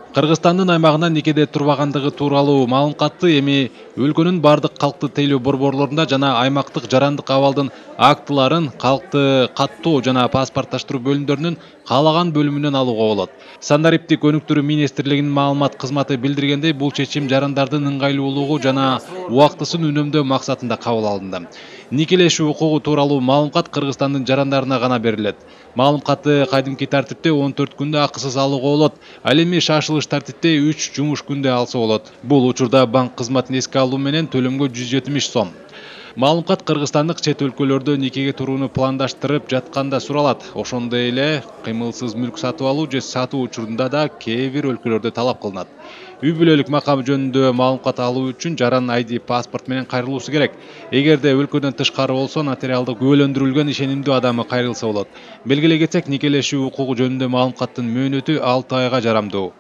Кыргызстандын аймагынан никеде турбагандыгы тууралуу маалым катты эми өлкөнүн бардык калкты тейлөө борборлорунда жана аймактык жарандык абалдын актыларын калкты каттоо жана паспорттоштуруу бөлүмдөрүнүн каалаган бөлүмүнөн алууга болот. Сандариптик өнүктүрүү министрлигинин маалымат кызматы билдиргендей, бул чечим жарандардын ыңгайлуулугу жана убактысын үнөмдөө максатында кабыл алынды. Никелешүү укугу тууралуу маалымат Кыргызстандын жарандарына гана берилет. Маалым катты кайдымки тартипте 14 күндө акысыз алууга болот. Ал эми шашылыш тартипте 3 жумуш күндө алса болот. Бул учурда банк кызматын эске алуу менен төлөмгө 170 сом. Маалымат кыргызстандык чет өлкөлөрдө никеге турууну пландаштырып жатканда суралат. Ошондой эле кыймылсыз мүлк сатып алуу же сатуу учурунда да кээ бир өлкөлөрдө талап кылынат. Үй бүлөлүк макам жөнүндө маалымат алуу үчүн жаран ID паспорт менен кайрылуусу керек. Эгерде өлкөдөн тышкары болсо, нотариалдык күбөлөндүрүлгөн ишенимдүү адамы кайрылса болот. Белгилей кетсек, никелешүү укугу жөнүндө маалыматтын мөөнөтү 6 айга жарамдуу.